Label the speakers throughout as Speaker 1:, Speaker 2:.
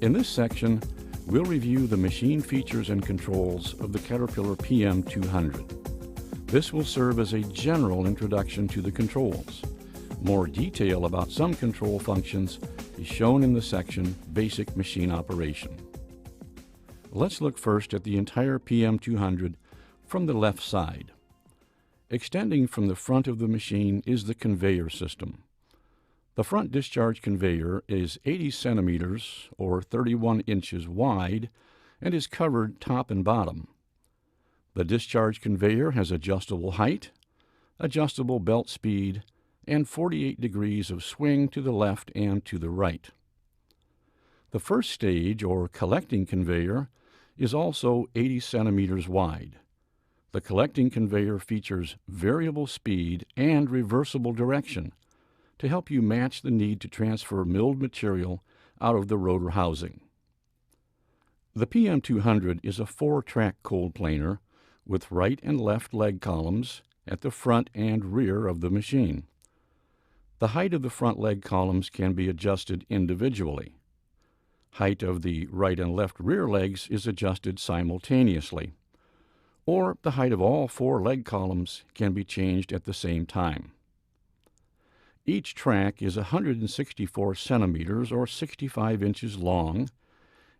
Speaker 1: In this section, we'll review the machine features and controls of the Caterpillar PM200. This will serve as a general introduction to the controls. More detail about some control functions is shown in the section Basic Machine Operation. Let's look first at the entire PM200 from the left side. Extending from the front of the machine is the conveyor system. The front discharge conveyor is 80 centimeters or 31 inches wide and is covered top and bottom. The discharge conveyor has adjustable height, adjustable belt speed, and 48 degrees of swing to the left and to the right. The first stage, or collecting conveyor, is also 80 centimeters wide. The collecting conveyor features variable speed and reversible direction to help you match the need to transfer milled material out of the rotor housing. The PM200 is a 4-track cold planer with right and left leg columns at the front and rear of the machine. The height of the front leg columns can be adjusted individually. Height of the right and left rear legs is adjusted simultaneously, or the height of all 4 leg columns can be changed at the same time. Each track is 164 centimeters or 65 inches long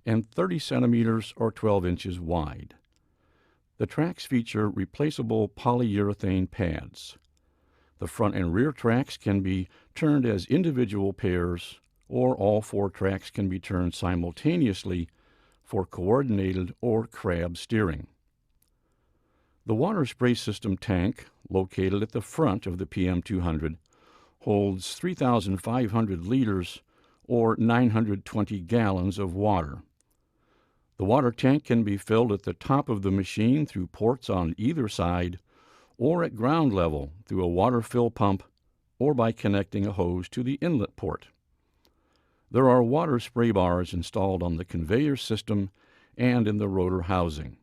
Speaker 1: and 30 centimeters or 12 inches wide. The tracks feature replaceable polyurethane pads. The front and rear tracks can be turned as individual pairs, or all 4 tracks can be turned simultaneously for coordinated or crab steering. The water spray system tank, located at the front of the PM200, holds 3,500 liters or 920 gallons of water. The water tank can be filled at the top of the machine through ports on either side, or at ground level through a water fill pump, or by connecting a hose to the inlet port. There are water spray bars installed on the conveyor system and in the rotor housing.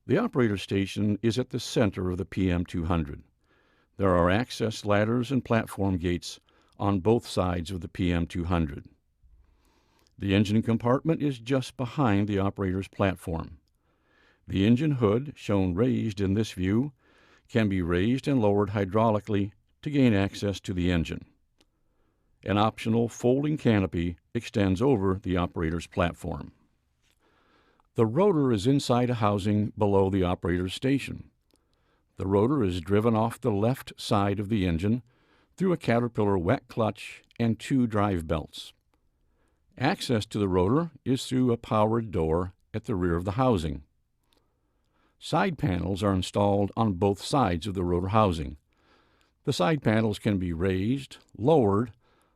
Speaker 1: The operator station is at the center of the PM200. There are access ladders and platform gates on both sides of the PM200. The engine compartment is just behind the operator's platform. The engine hood, shown raised in this view, can be raised and lowered hydraulically to gain access to the engine. An optional folding canopy extends over the operator's platform. The rotor is inside a housing below the operator's station. The rotor is driven off the left side of the engine through a Caterpillar wet clutch and 2 drive belts. Access to the rotor is through a powered door at the rear of the housing. Side panels are installed on both sides of the rotor housing. The side panels can be raised, lowered,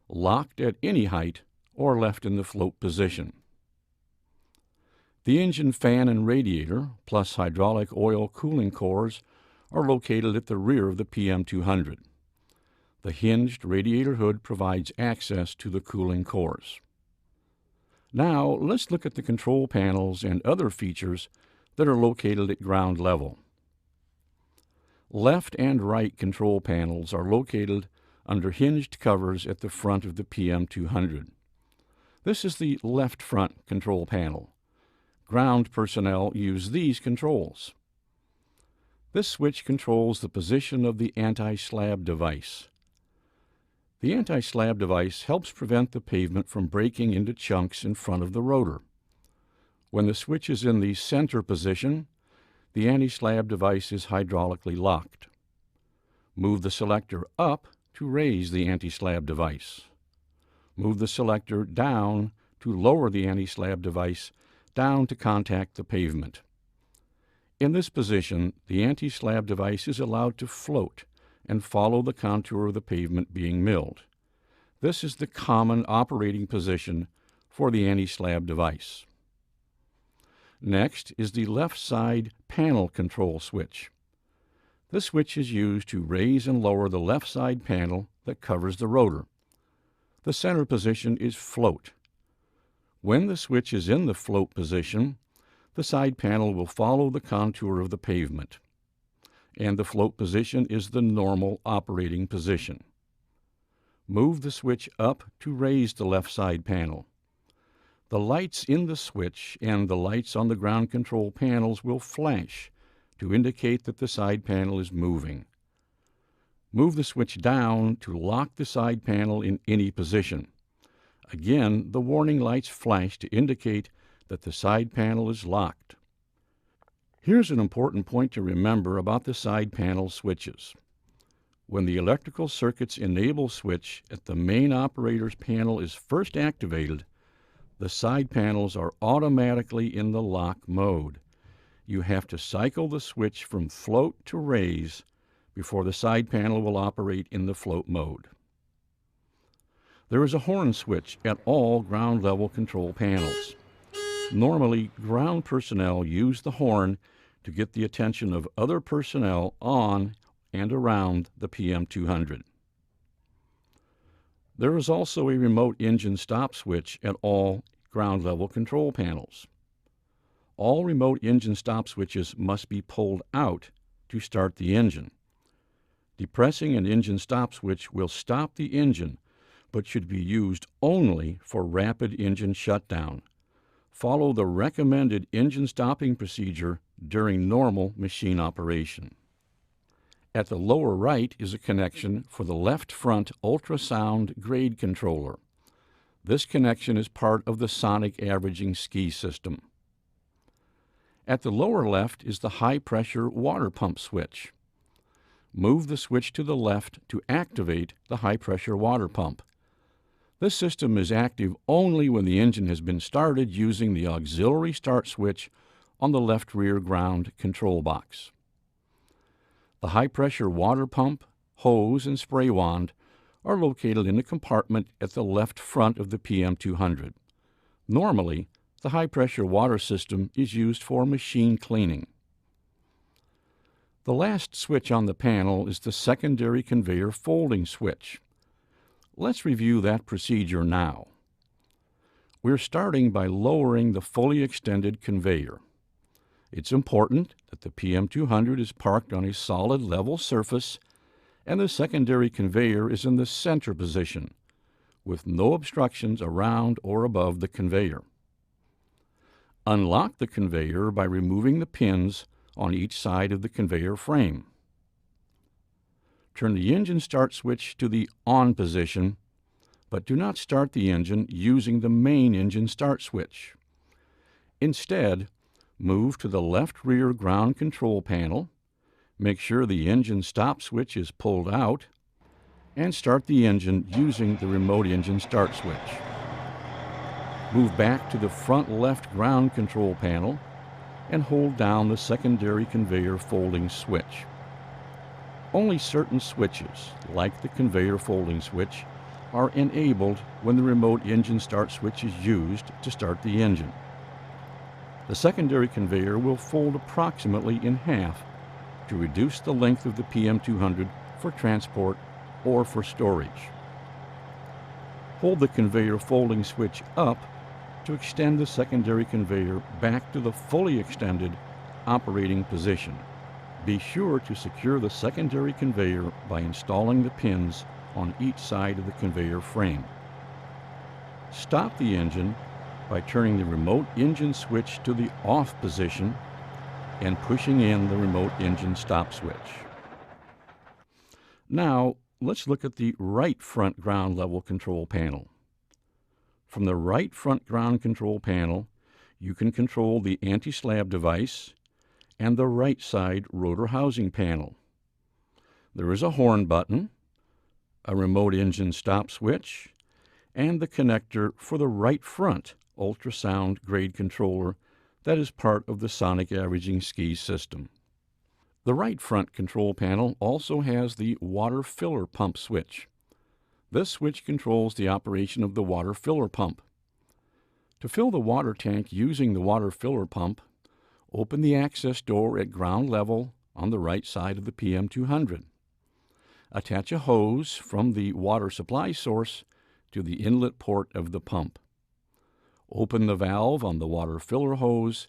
Speaker 1: locked at any height, or left in the float position. The engine fan and radiator, plus hydraulic oil cooling cores, are located at the rear of the PM200. The hinged radiator hood provides access to the cooling cores. Now, let's look at the control panels and other features that are located at ground level. Left and right control panels are located under hinged covers at the front of the PM200. This is the left front control panel. Ground personnel use these controls. This switch controls the position of the anti-slab device. The anti-slab device helps prevent the pavement from breaking into chunks in front of the rotor. When the switch is in the center position, the anti-slab device is hydraulically locked. Move the selector up to raise the anti-slab device. Move the selector down to lower the anti-slab device down to contact the pavement. In this position, the anti-slab device is allowed to float and follow the contour of the pavement being milled. This is the common operating position for the anti-slab device. Next is the left side panel control switch. This switch is used to raise and lower the left side panel that covers the rotor. The center position is float. When the switch is in the float position, the side panel will follow the contour of the pavement, and the float position is the normal operating position. Move the switch up to raise the left side panel. The lights in the switch and the lights on the ground control panels will flash to indicate that the side panel is moving. Move the switch down to lock the side panel in any position. Again, the warning lights flash to indicate that the side panel is locked. Here's an important point to remember about the side panel switches. When the electrical circuit's enable switch at the main operator's panel is first activated, the side panels are automatically in the lock mode. You have to cycle the switch from float to raise before the side panel will operate in the float mode. There is a horn switch at all ground level control panels. Normally, ground personnel use the horn to get the attention of other personnel on and around the PM200. There is also a remote engine stop switch at all ground level control panels. All remote engine stop switches must be pulled out to start the engine. Depressing an engine stop switch will stop the engine, but should be used only for rapid engine shutdown. Follow the recommended engine stopping procedure during normal machine operation. At the lower right is a connection for the left front ultrasound grade controller. This connection is part of the sonic averaging ski system. At the lower left is the high-pressure water pump switch. Move the switch to the left to activate the high-pressure water pump. This system is active only when the engine has been started using the auxiliary start switch on the left rear ground control box. The high-pressure water pump, hose, and spray wand are located in a compartment at the left front of the PM200. Normally, the high-pressure water system is used for machine cleaning. The last switch on the panel is the secondary conveyor folding switch. Let's review that procedure now. We're starting by lowering the fully extended conveyor. It's important that the PM200 is parked on a solid level surface and the secondary conveyor is in the center position, with no obstructions around or above the conveyor. Unlock the conveyor by removing the pins on each side of the conveyor frame. Turn the engine start switch to the on position, but do not start the engine using the main engine start switch. Instead, move to the left rear ground control panel, make sure the engine stop switch is pulled out, and start the engine using the remote engine start switch. Move back to the front left ground control panel and hold down the secondary conveyor folding switch. Only certain switches, like the conveyor folding switch, are enabled when the remote engine start switch is used to start the engine. The secondary conveyor will fold approximately in half to reduce the length of the PM200 for transport or for storage. Hold the conveyor folding switch up to extend the secondary conveyor back to the fully extended operating position. Be sure to secure the secondary conveyor by installing the pins on each side of the conveyor frame. Stop the engine by turning the remote engine switch to the off position and pushing in the remote engine stop switch. Now, let's look at the right front ground level control panel. From the right front ground control panel, you can control the anti-slab device and the right side rotor housing panel. There is a horn button, a remote engine stop switch, and the connector for the right front ultrasound grade controller that is part of the sonic averaging ski system. The right front control panel also has the water filler pump switch. This switch controls the operation of the water filler pump. To fill the water tank using the water filler pump, open the access door at ground level on the right side of the PM200. Attach a hose from the water supply source to the inlet port of the pump. Open the valve on the water filler hose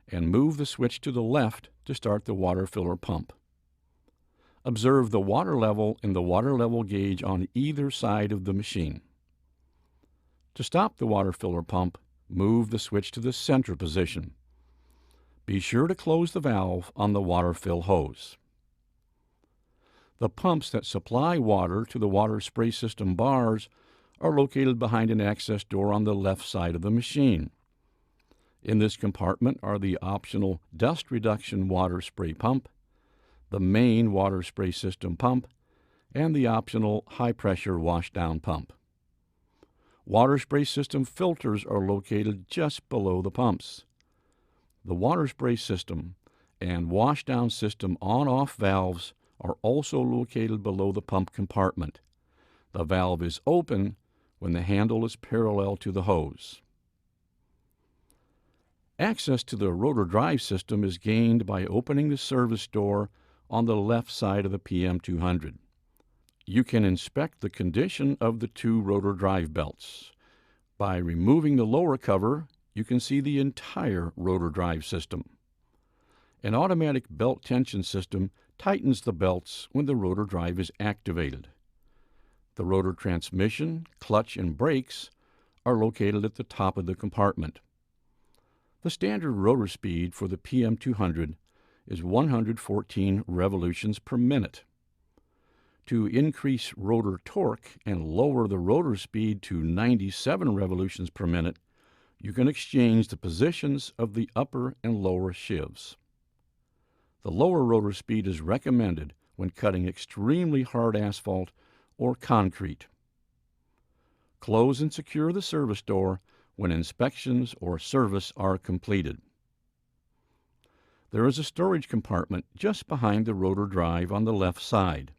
Speaker 1: and move the switch to the left to start the water filler pump. Observe the water level and the water level gauge on either side of the machine. To stop the water filler pump, move the switch to the center position. Be sure to close the valve on the water fill hose. The pumps that supply water to the water spray system bars are located behind an access door on the left side of the machine. In this compartment are the optional dust reduction water spray pump, the main water spray system pump, and the optional high-pressure washdown pump. Water spray system filters are located just below the pumps. The water spray system and washdown system on-off valves are also located below the pump compartment. The valve is open when the handle is parallel to the hose. Access to the rotor drive system is gained by opening the service door on the left side of the PM200. You can inspect the condition of the two rotor drive belts. By removing the lower cover, you can see the entire rotor drive system. An automatic belt tension system tightens the belts when the rotor drive is activated. The rotor transmission, clutch, and brakes are located at the top of the compartment. The standard rotor speed for the PM200 is 114 revolutions per minute. To increase rotor torque and lower the rotor speed to 97 revolutions per minute, you can exchange the positions of the upper and lower sheaves. The lower rotor speed is recommended when cutting extremely hard asphalt or concrete. Close and secure the service door when inspections or service are completed. There is a storage compartment just behind the rotor drive on the left side.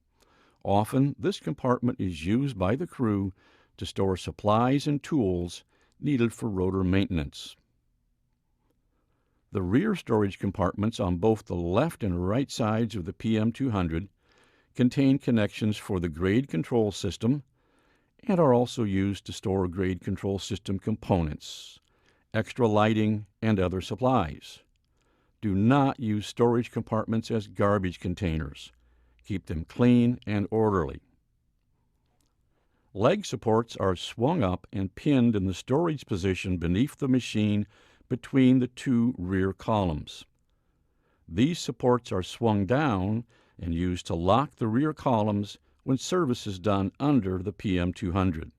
Speaker 1: Often, this compartment is used by the crew to store supplies and tools needed for rotor maintenance. The rear storage compartments on both the left and right sides of the PM200 contain connections for the grade control system and are also used to store grade control system components, extra lighting, and other supplies. Do not use storage compartments as garbage containers. Keep them clean and orderly. Leg supports are swung up and pinned in the storage position beneath the machine between the two rear columns. These supports are swung down and used to lock the rear columns when service is done under the PM200.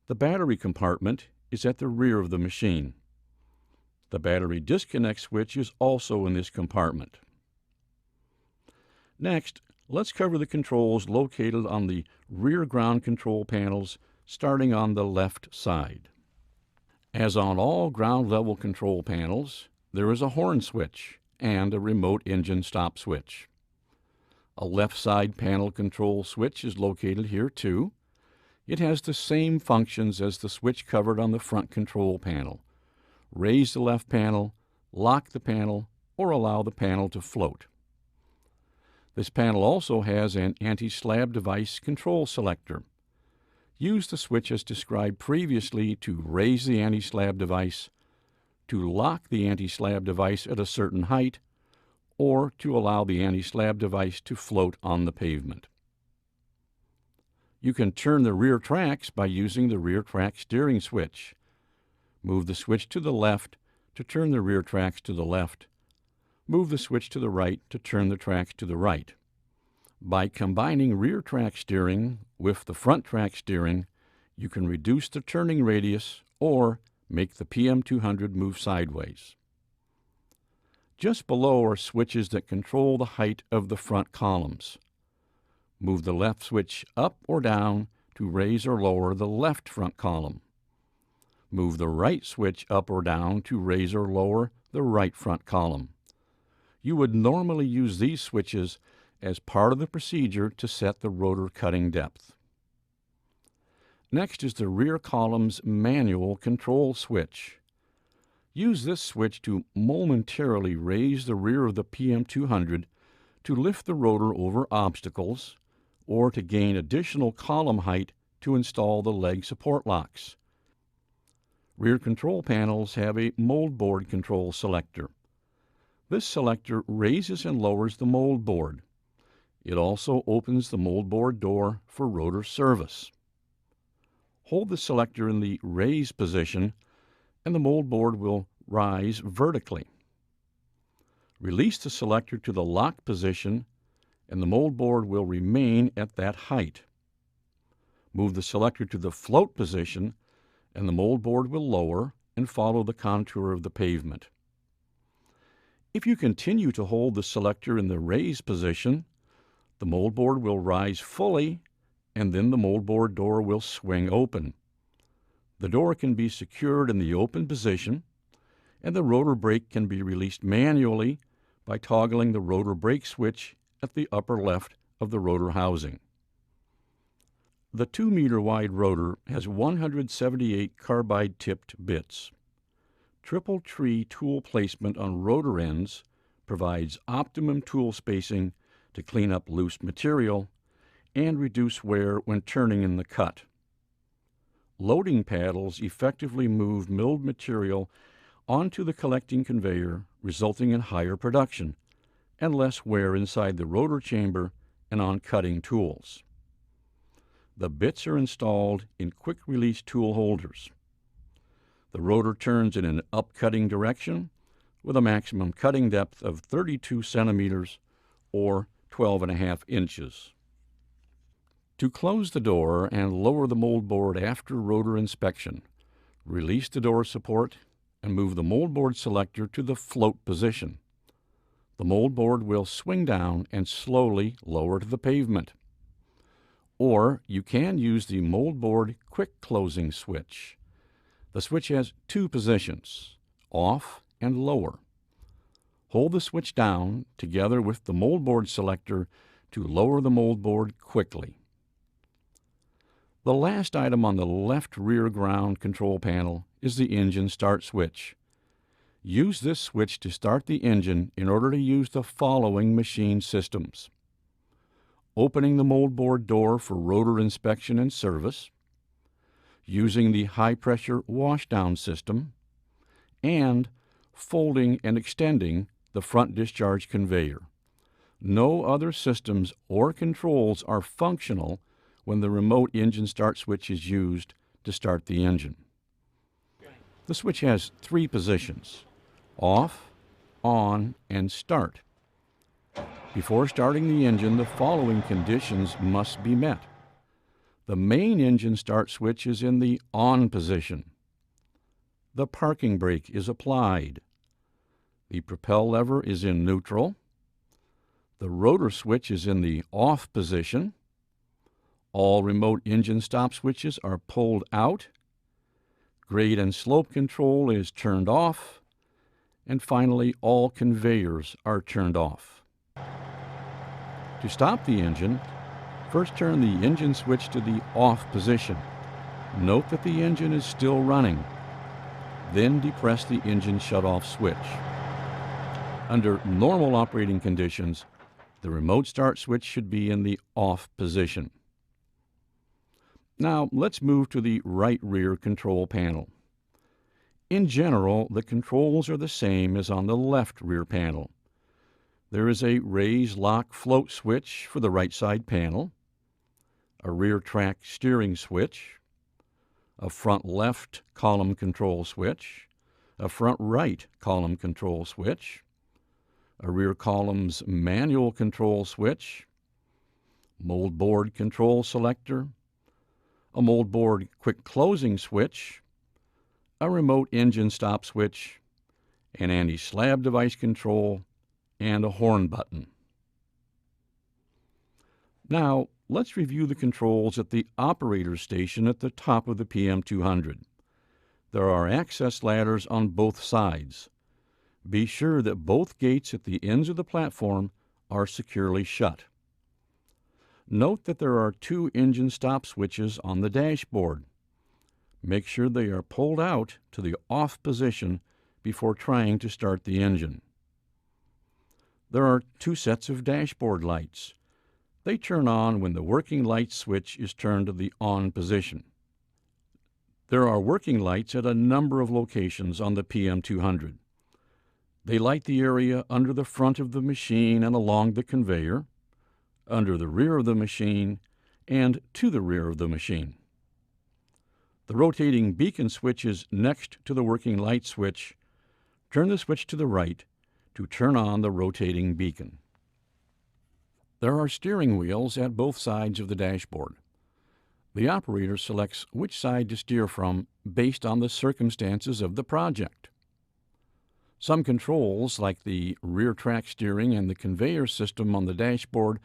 Speaker 1: The battery compartment is at the rear of the machine. The battery disconnect switch is also in this compartment. Next, let's cover the controls located on the rear ground control panels starting on the left side. As on all ground level control panels, there is a horn switch and a remote engine stop switch. A left side panel control switch is located here too. It has the same functions as the switch covered on the front control panel. Raise the left panel, lock the panel, or allow the panel to float. This panel also has an anti-slab device control selector. Use the switch as described previously to raise the anti-slab device, to lock the anti-slab device at a certain height, or to allow the anti-slab device to float on the pavement. You can turn the rear tracks by using the rear track steering switch. Move the switch to the left to turn the rear tracks to the left. Move the switch to the right to turn the tracks to the right. By combining rear track steering with the front track steering, you can reduce the turning radius or make the PM200 move sideways. Just below are switches that control the height of the front columns. Move the left switch up or down to raise or lower the left front column. Move the right switch up or down to raise or lower the right front column. You would normally use these switches as part of the procedure to set the rotor cutting depth. Next is the rear column's manual control switch. Use this switch to momentarily raise the rear of the PM200 to lift the rotor over obstacles or to gain additional column height to install the leg support locks. Rear control panels have a mold board control selector. This selector raises and lowers the mold board. It also opens the mold board door for rotor service. Hold the selector in the raise position and the mold board will rise vertically. Release the selector to the lock position and the mold board will remain at that height. Move the selector to the float position and the mold board will lower and follow the contour of the pavement. If you continue to hold the selector in the raise position, the mold board will rise fully and then the mold board door will swing open. The door can be secured in the open position and the rotor brake can be released manually by toggling the rotor brake switch at the upper left of the rotor housing. The 2-meter wide rotor has 178 carbide-tipped bits. Triple tree tool placement on rotor ends provides optimum tool spacing to clean up loose material and reduce wear when turning in the cut. Loading paddles effectively move milled material onto the collecting conveyor, resulting in higher production and less wear inside the rotor chamber and on cutting tools. The bits are installed in quick-release tool holders. The rotor turns in an up-cutting direction with a maximum cutting depth of 32 centimeters or 12.5 inches. To close the door and lower the mold board after rotor inspection, release the door support and move the mold board selector to the float position. The mold board will swing down and slowly lower to the pavement. Or you can use the mold board quick closing switch. The switch has 2 positions, off and lower. Hold the switch down together with the mold board selector to lower the mold board quickly. The last item on the left rear ground control panel is the engine start switch. Use this switch to start the engine in order to use the following machine systems: opening the mold board door for rotor inspection and service, using the high-pressure washdown system, and folding and extending the front discharge conveyor. No other systems or controls are functional when the remote engine start switch is used to start the engine. The switch has 3 positions: off, on, and start. Before starting the engine, the following conditions must be met. The main engine start switch is in the on position. The parking brake is applied. The propel lever is in neutral. The rotor switch is in the off position. All remote engine stop switches are pulled out. Grade and slope control is turned off. And finally, all conveyors are turned off. To stop the engine, first turn the engine switch to the off position. Note that the engine is still running. Then depress the engine shut-off switch. Under normal operating conditions, the remote start switch should be in the off position. Now, let's move to the right rear control panel. In general, the controls are the same as on the left rear panel. There is a raise lock float switch for the right side panel, a rear track steering switch, a front left column control switch, a front right column control switch, a rear column's manual control switch, mold board control selector, a mold board quick closing switch, a remote engine stop switch, an anti-slab device control, and a horn button. Now, let's review the controls at the operator station at the top of the PM200. There are access ladders on both sides. Be sure that both gates at the ends of the platform are securely shut. Note that there are 2 engine stop switches on the dashboard. Make sure they are pulled out to the off position before trying to start the engine. There are 2 sets of dashboard lights. They turn on when the working light switch is turned to the on position. There are working lights at a number of locations on the PM200. They light the area under the front of the machine and along the conveyor, under the rear of the machine, and to the rear of the machine. The rotating beacon switch is next to the working light switch. Turn the switch to the right to turn on the rotating beacon. There are steering wheels at both sides of the dashboard. The operator selects which side to steer from based on the circumstances of the project. Some controls, like the rear track steering and the conveyor system on the dashboard,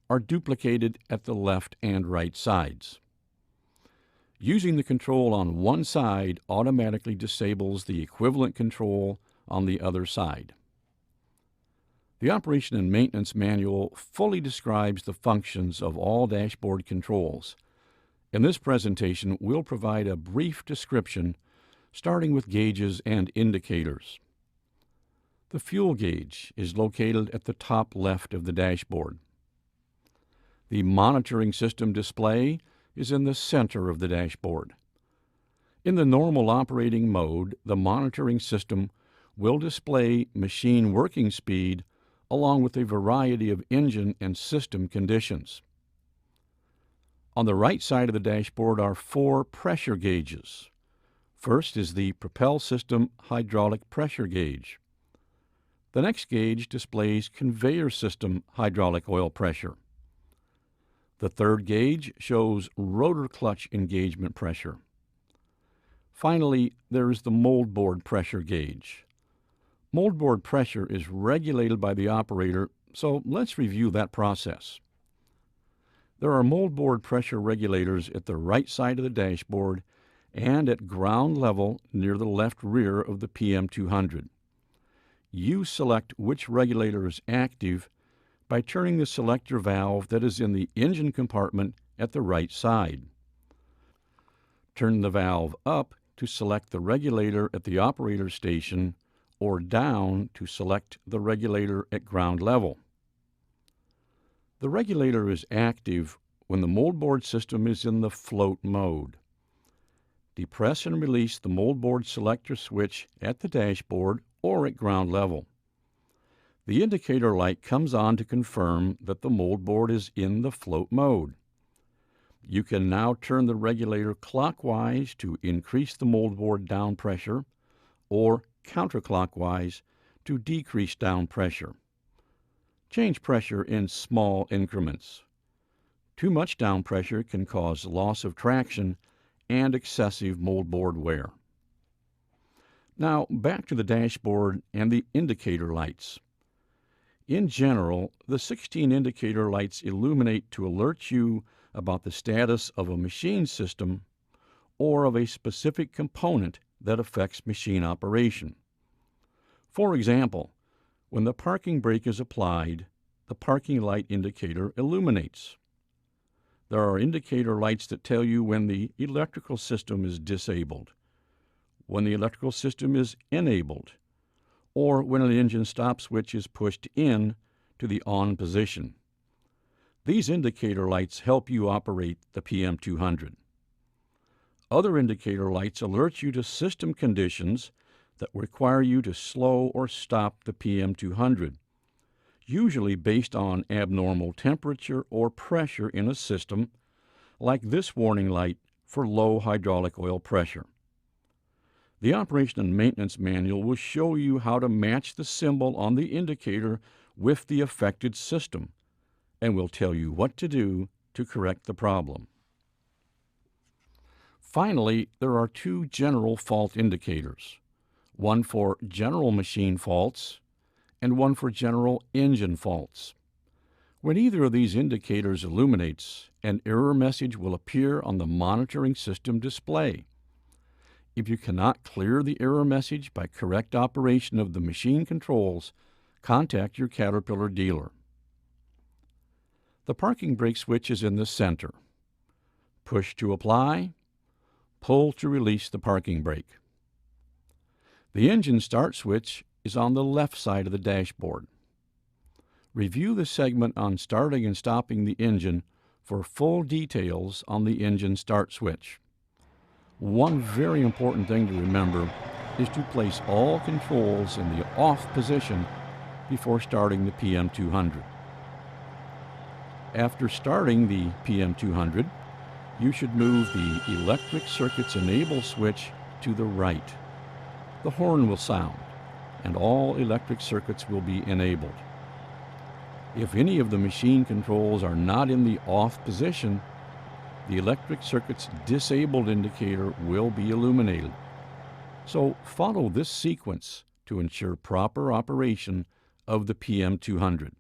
Speaker 1: are duplicated at the left and right sides. Using the control on one side automatically disables the equivalent control on the other side. The Operation and Maintenance Manual fully describes the functions of all dashboard controls. In this presentation, we'll provide a brief description, starting with gauges and indicators. The fuel gauge is located at the top left of the dashboard. The monitoring system display is in the center of the dashboard. In the normal operating mode, the monitoring system will display machine working speed along with a variety of engine and system conditions. On the right side of the dashboard are 4 pressure gauges. First is the propel system hydraulic pressure gauge. The next gauge displays conveyor system hydraulic oil pressure. The third gauge shows rotor clutch engagement pressure. Finally, there is the moldboard pressure gauge. Moldboard pressure is regulated by the operator, so let's review that process. There are moldboard pressure regulators at the right side of the dashboard and at ground level near the left rear of the PM200. You select which regulator is active by turning the selector valve that is in the engine compartment at the right side. Turn the valve up to select the regulator at the operator station or down to select the regulator at ground level. The regulator is active when the moldboard system is in the float mode. Depress and release the moldboard selector switch at the dashboard or at ground level. The indicator light comes on to confirm that the moldboard is in the float mode. You can now turn the regulator clockwise to increase the moldboard down pressure or counterclockwise to decrease down pressure. Change pressure in small increments. Too much down pressure can cause loss of traction and excessive moldboard wear. Now back to the dashboard and the indicator lights. In general, the 16 indicator lights illuminate to alert you about the status of a machine system or of a specific component that affects machine operation. For example, when the parking brake is applied, the parking light indicator illuminates. There are indicator lights that tell you when the electrical system is disabled, when the electrical system is enabled, or when an engine stop switch is pushed in to the on position. These indicator lights help you operate the PM200. Other indicator lights alert you to system conditions that require you to slow or stop the PM200, usually based on abnormal temperature or pressure in a system, like this warning light for low hydraulic oil pressure. The Operation and Maintenance Manual will show you how to match the symbol on the indicator with the affected system, and will tell you what to do to correct the problem. Finally, there are 2 general fault indicators, one for general machine faults and one for general engine faults. When either of these indicators illuminates, an error message will appear on the monitoring system display. If you cannot clear the error message by correct operation of the machine controls, contact your Caterpillar dealer. The parking brake switch is in the center. Push to apply, pull to release the parking brake. The engine start switch is on the left side of the dashboard. Review the segment on starting and stopping the engine for full details on the engine start switch. One very important thing to remember is to place all controls in the off position before starting the PM200. After starting the PM200, you should move the electric circuit's enable switch to the right. The horn will sound, and all electric circuits will be enabled. If any of the machine controls are not in the off position, the electric circuit's disabled indicator will be illuminated. So follow this sequence to ensure proper operation of the PM200.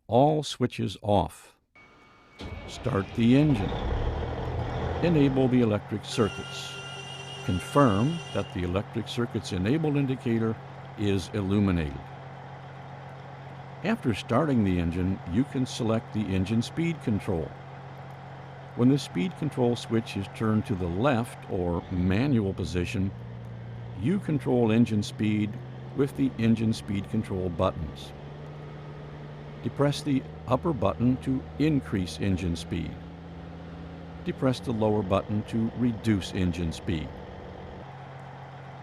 Speaker 1: All switches off. Start the engine. Enable the electric circuits. Confirm that the electric circuit's enabled indicator is illuminated. After starting the engine, you can select the engine speed control. When the speed control switch is turned to the left or manual position, you control engine speed with the engine speed control buttons. Depress the upper button to increase engine speed. Depress the lower button to reduce engine speed.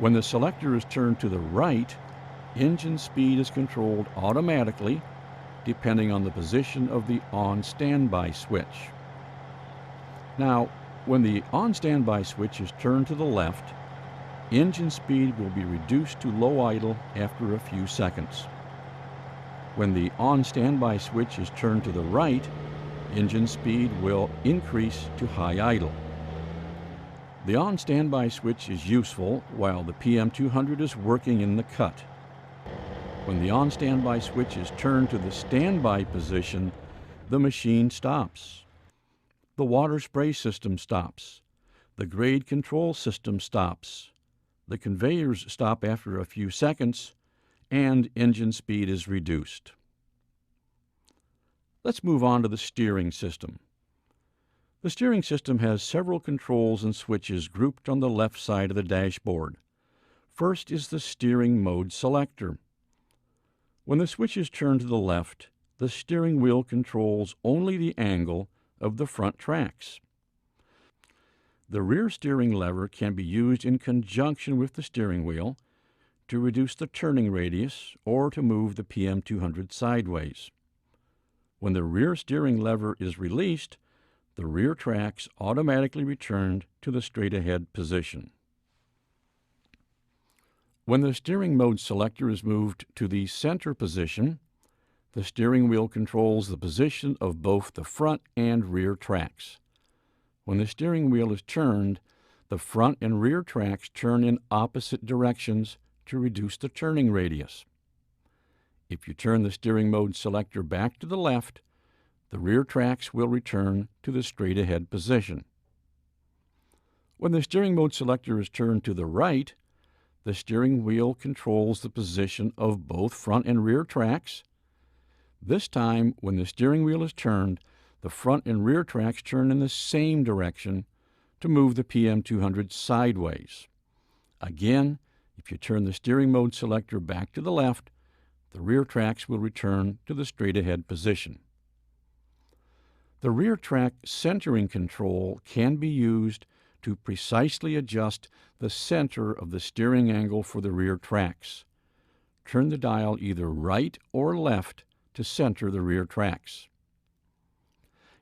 Speaker 1: When the selector is turned to the right, engine speed is controlled automatically depending on the position of the on standby switch. Now, when the on standby switch is turned to the left, engine speed will be reduced to low idle after a few seconds. When the on standby switch is turned to the right, engine speed will increase to high idle. The on standby switch is useful while the PM200 is working in the cut. When the on standby switch is turned to the standby position, the machine stops. The water spray system stops. The grade control system stops. The conveyors stop after a few seconds, and engine speed is reduced. Let's move on to the steering system. The steering system has several controls and switches grouped on the left side of the dashboard. First is the steering mode selector. When the switch is turned to the left, the steering wheel controls only the angle of the front tracks. The rear steering lever can be used in conjunction with the steering wheel to reduce the turning radius or to move the PM200 sideways. When the rear steering lever is released, the rear tracks automatically return to the straight-ahead position. When the steering mode selector is moved to the center position, the steering wheel controls the position of both the front and rear tracks. When the steering wheel is turned, the front and rear tracks turn in opposite directions to reduce the turning radius. If you turn the steering mode selector back to the left, the rear tracks will return to the straight-ahead position. When the steering mode selector is turned to the right, the steering wheel controls the position of both front and rear tracks. This time, when the steering wheel is turned, the front and rear tracks turn in the same direction to move the PM200 sideways. Again, if you turn the steering mode selector back to the left, the rear tracks will return to the straight-ahead position. The rear track centering control can be used to precisely adjust the center of the steering angle for the rear tracks. Turn the dial either right or left to center the rear tracks.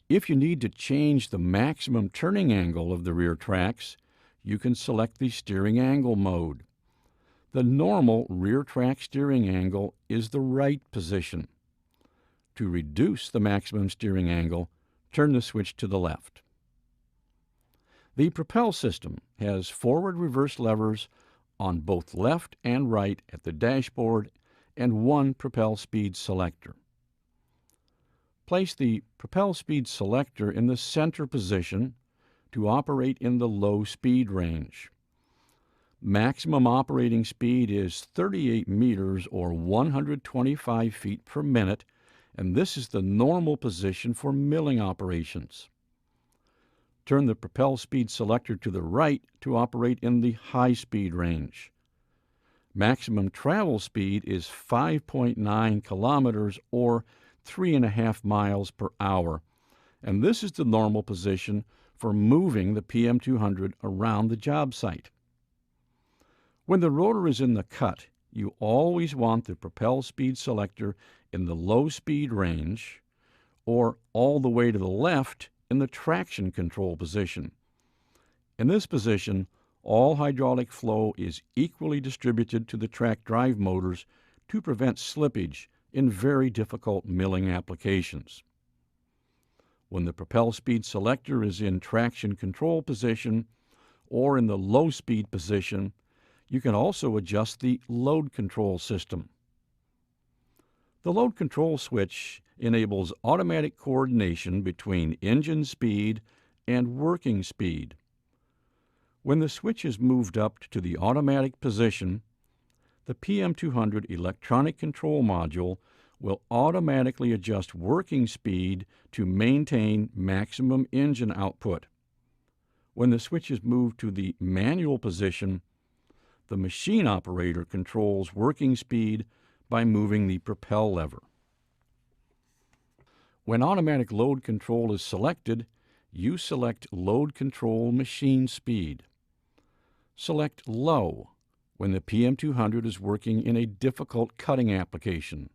Speaker 1: If you need to change the maximum turning angle of the rear tracks, you can select the steering angle mode. The normal rear track steering angle is the right position. To reduce the maximum steering angle, turn the switch to the left. The propel system has forward-reverse levers on both left and right at the dashboard and one propel speed selector. Place the propel speed selector in the center position to operate in the low speed range. Maximum operating speed is 38 meters or 125 feet per minute, and this is the normal position for milling operations. Turn the propel speed selector to the right to operate in the high speed range. Maximum travel speed is 5.9 kilometers or 3.5 miles per hour, and this is the normal position for moving the PM200 around the job site. When the rotor is in the cut, you always want the propel speed selector in the low speed range or all the way to the left in the traction control position. In this position, all hydraulic flow is equally distributed to the track drive motors to prevent slippage in very difficult milling applications. When the propel speed selector is in traction control position or in the low speed position, you can also adjust the load control system. The load control switch enables automatic coordination between engine speed and working speed. When the switch is moved up to the automatic position, the PM200 electronic control module will automatically adjust working speed to maintain maximum engine output. When the switch is moved to the manual position, the machine operator controls working speed by moving the propel lever. When automatic load control is selected, you select Load Control Machine Speed. Select Low when the PM200 is working in a difficult cutting application.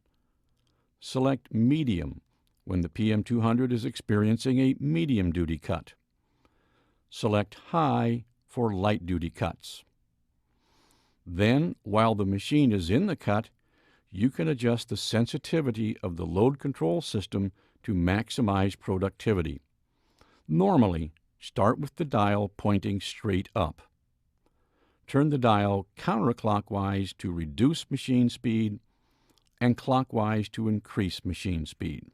Speaker 1: Select Medium when the PM200 is experiencing a medium-duty cut. Select High for light-duty cuts. Then, while the machine is in the cut, you can adjust the sensitivity of the load control system to maximize productivity. Normally, start with the dial pointing straight up. Turn the dial counterclockwise to reduce machine speed and clockwise to increase machine speed.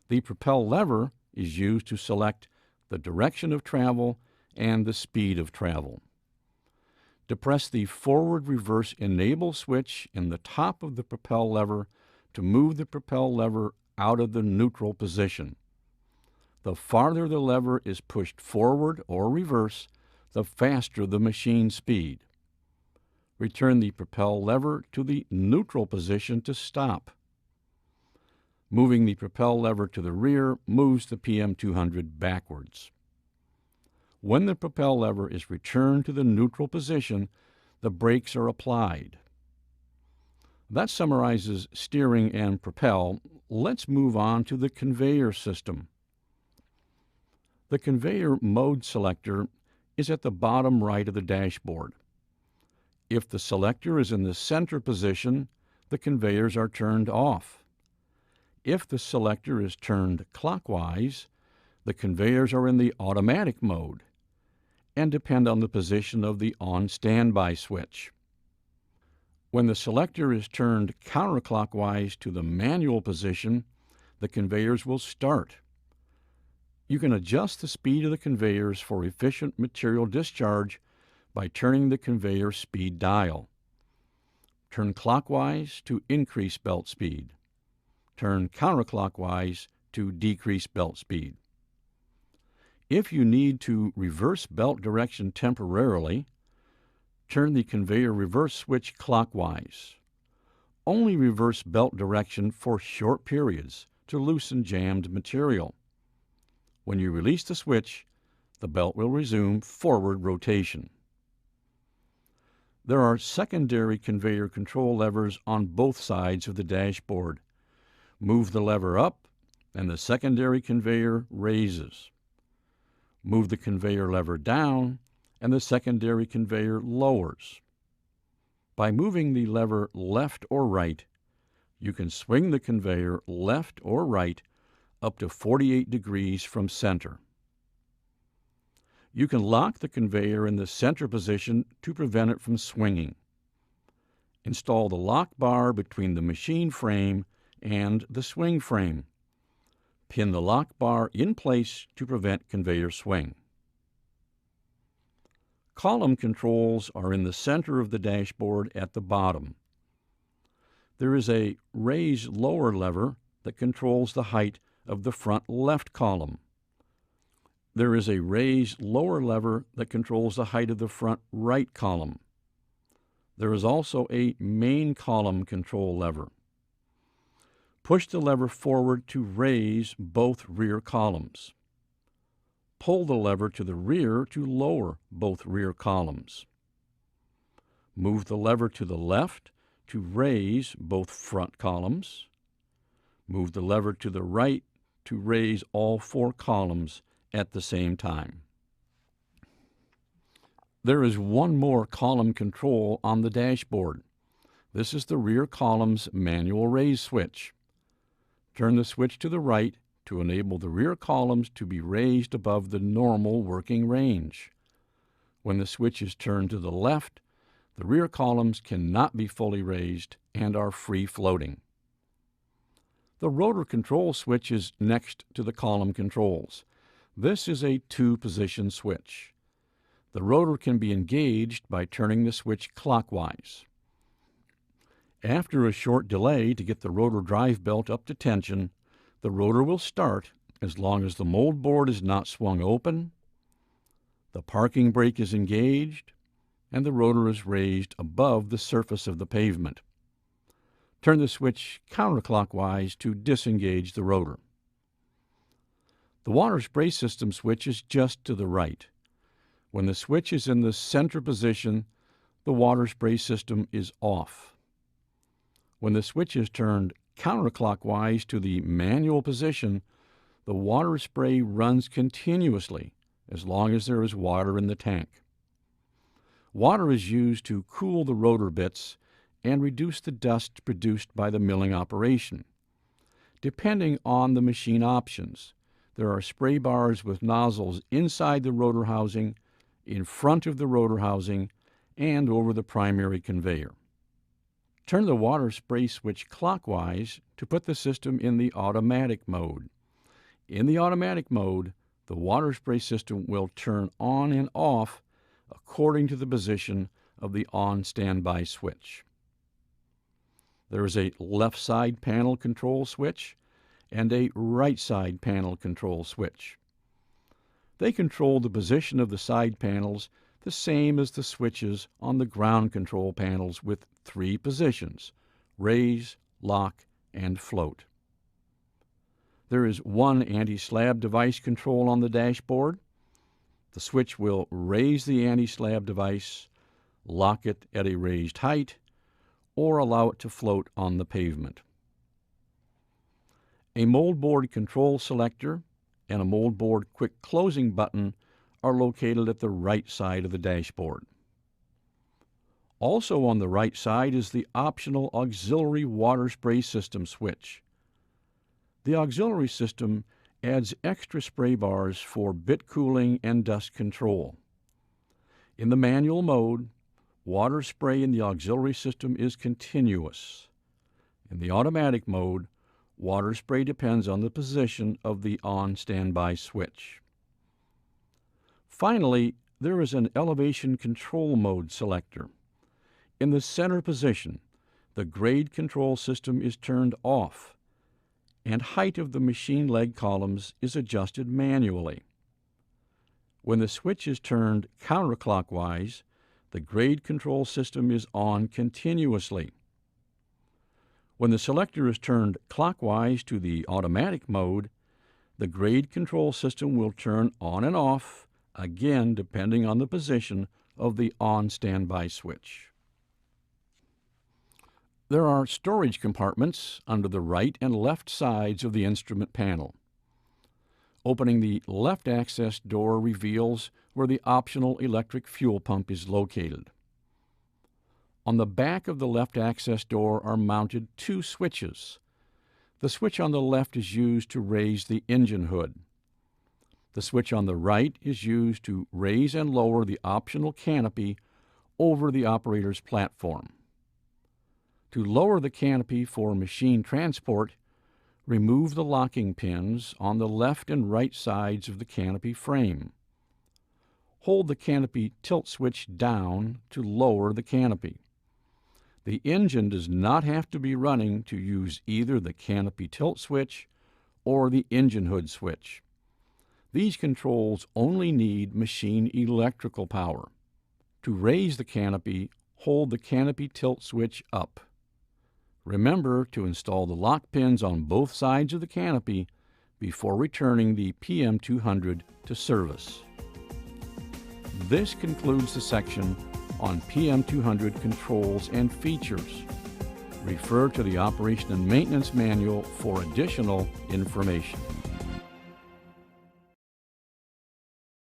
Speaker 1: The propel lever is used to select the direction of travel and the speed of travel. Depress the forward-reverse enable switch in the top of the propel lever to move the propel lever out of the neutral position. The farther the lever is pushed forward or reverse, the faster the machine speed. Return the propel lever to the neutral position to stop. Moving the propel lever to the rear moves the PM200 backwards. When the propel lever is returned to the neutral position, the brakes are applied. That summarizes steering and propel. Let's move on to the conveyor system. The conveyor mode selector is at the bottom right of the dashboard. If the selector is in the center position, the conveyors are turned off. If the selector is turned clockwise, the conveyors are in the automatic mode and depend on the position of the on standby switch. When the selector is turned counterclockwise to the manual position, the conveyors will start. You can adjust the speed of the conveyors for efficient material discharge by turning the conveyor speed dial. Turn clockwise to increase belt speed. Turn counterclockwise to decrease belt speed. If you need to reverse belt direction temporarily, turn the conveyor reverse switch clockwise. Only reverse belt direction for short periods to loosen jammed material. When you release the switch, the belt will resume forward rotation. There are secondary conveyor control levers on both sides of the dashboard. Move the lever up, and the secondary conveyor raises. Move the conveyor lever down, and the secondary conveyor lowers. By moving the lever left or right, you can swing the conveyor left or right up to 48 degrees from center. You can lock the conveyor in the center position to prevent it from swinging. Install the lock bar between the machine frame and the swing frame. Pin the lock bar in place to prevent conveyor swing. Column controls are in the center of the dashboard at the bottom. There is a raise lower lever that controls the height of the front left column. There is a raise lower lever that controls the height of the front right column. There is also a main column control lever. Push the lever forward to raise both rear columns. Pull the lever to the rear to lower both rear columns. Move the lever to the left to raise both front columns. Move the lever to the right to raise all 4 columns at the same time. There is one more column control on the dashboard. This is the rear column's manual raise switch. Turn the switch to the right to enable the rear columns to be raised above the normal working range. When the switch is turned to the left, the rear columns cannot be fully raised and are free floating. The rotor control switch is next to the column controls. This is a 2-position switch. The rotor can be engaged by turning the switch clockwise. After a short delay to get the rotor drive belt up to tension, the rotor will start as long as the mold board is not swung open, the parking brake is engaged, and the rotor is raised above the surface of the pavement. Turn the switch counterclockwise to disengage the rotor. The water spray system switch is just to the right. When the switch is in the center position, the water spray system is off. When the switch is turned counterclockwise to the manual position, the water spray runs continuously as long as there is water in the tank. Water is used to cool the rotor bits and reduce the dust produced by the milling operation. Depending on the machine options, there are spray bars with nozzles inside the rotor housing, in front of the rotor housing, and over the primary conveyor. Turn the water spray switch clockwise to put the system in the automatic mode. In the automatic mode, the water spray system will turn on and off according to the position of the on standby switch. There is a left side panel control switch and a right side panel control switch. They control the position of the side panels the same as the switches on the ground control panels with 3 positions: raise, lock, and float. There is one anti-slab device control on the dashboard. The switch will raise the anti-slab device, lock it at a raised height, or allow it to float on the pavement. A mold board control selector and a mold board quick closing button are located at the right side of the dashboard. Also on the right side is the optional auxiliary water spray system switch. The auxiliary system adds extra spray bars for bit cooling and dust control. In the manual mode, water spray in the auxiliary system is continuous. In the automatic mode, water spray depends on the position of the on standby switch. Finally, there is an elevation control mode selector. In the center position, the grade control system is turned off, and height of the machine leg columns is adjusted manually. When the switch is turned counterclockwise, the grade control system is on continuously. When the selector is turned clockwise to the automatic mode, the grade control system will turn on and off, again depending on the position of the on standby switch. There are storage compartments under the right and left sides of the instrument panel. Opening the left access door reveals where the optional electric fuel pump is located. On the back of the left access door are mounted 2 switches. The switch on the left is used to raise the engine hood. The switch on the right is used to raise and lower the optional canopy over the operator's platform. To lower the canopy for machine transport, remove the locking pins on the left and right sides of the canopy frame. Hold the canopy tilt switch down to lower the canopy. The engine does not have to be running to use either the canopy tilt switch or the engine hood switch. These controls only need machine electrical power. To raise the canopy, hold the canopy tilt switch up. Remember to install the lock pins on both sides of the canopy before returning the PM200 to service. This concludes the section on PM200 controls and features. Refer to the Operation and Maintenance Manual for additional information.